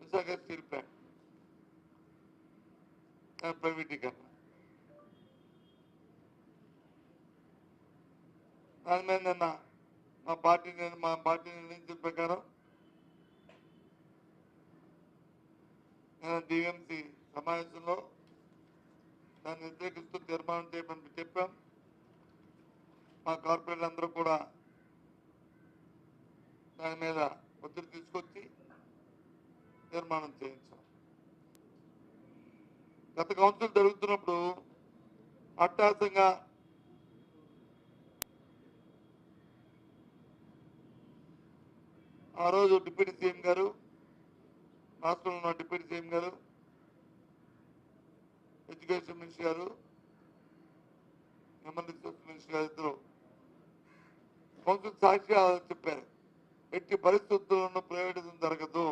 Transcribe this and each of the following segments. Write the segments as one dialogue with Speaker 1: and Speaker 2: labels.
Speaker 1: Visakha steel plant ప్రైవేటీకరణ. దాని మీద నిన్న మా పార్టీ నిర్ణయించిన ప్రకారం నేను డిఎంసి సమావేశంలో దాన్ని వ్యతిరేకిస్తూ తీర్మానం చేయమని చెప్పాం. మా కార్పొరేట్లు అందరూ కూడా దాని మీద ఒత్తిడి తీసుకొచ్చి తీర్మానం చేయించాం. గత కౌన్సిల్ జరుగుతున్నప్పుడు అట్టాసంగా ఆ రోజు డిప్యూటీ సీఎం గారు, రాష్ట్రంలో ఉన్న డిప్యూటీ సీఎం గారు, ఎడ్యుకేషన్ మినిస్టర్ గారు, హ్యూమన్ రిసోర్స్ మినిస్టర్ గారు ఇద్దరు కౌన్సిల్ సాక్షిగా చెప్పారు, ఎట్టి పరిస్థితుల్లోనూ ప్రైవేటిజం జరగదు,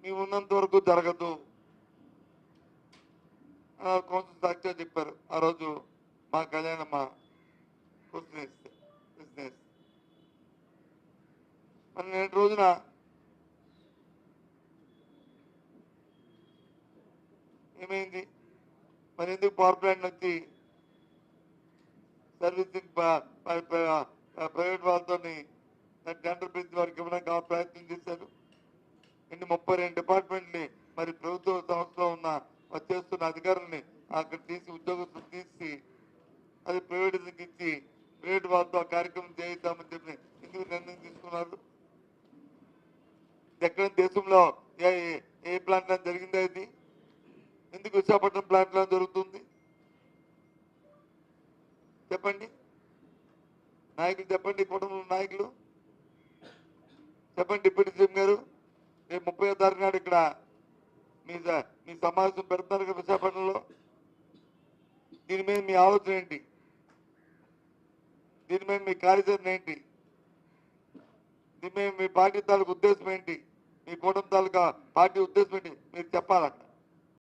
Speaker 1: మేము ఉన్నంత వరకు జరగదు కౌన్సిల్ సాక్షిగా చెప్పారు. ఆ రోజు మా కళ్యాణమ్మ బిజినెస్ మరి నేటి రోజున ఏమైంది? మరి ఎందుకు పవర్ ప్లాంట్ వచ్చి సర్వీసింగ్ ప్రైవేట్ వాళ్ళతో టెండర్ పిలిచి వారికి ఇవ్వడానికి ప్రయత్నం చేశారు. ఇన్ని 32 డిపార్ట్మెంట్ని మరి ప్రభుత్వ సంస్థలో ఉన్న చేస్తున్న అధికారుల్ని అక్కడ తీసి ఉద్యోగస్తులు తీసి అది ప్రైవేట్ ఇచ్చి ప్రైవేట్ వాళ్ళతో ఆ కార్యక్రమం చేయిద్దామని చెప్పి ఎందుకు నిర్ణయం తీసుకున్నారు? ఎక్కడ దేశంలో ఏ ప్లాంట్ లో జరిగిందా ఇది? ఎందుకు విశాఖపట్నం ప్లాంట్ లో జరుగుతుంది? చెప్పండి నాయకులు, చెప్పండి కుటుంబ నాయకులు, చెప్పండి డిప్యూటీ సీఎం గారు. రేపు 30వ తారీఖు నాడు ఇక్కడ మీ సమావేశం పెడతారు కదా విశాఖపట్నంలో. దీని మీద మీ ఆలోచన ఏంటి? దీని మీద మీ కార్యాచరణ ఏంటి? దీని మీద మీ పార్టీ తాలూకు ఉద్దేశం ఏంటి? మీ కూటమి తాలూకా పార్టీ ఉద్దేశం ఏంటి? మీరు చెప్పాలంట.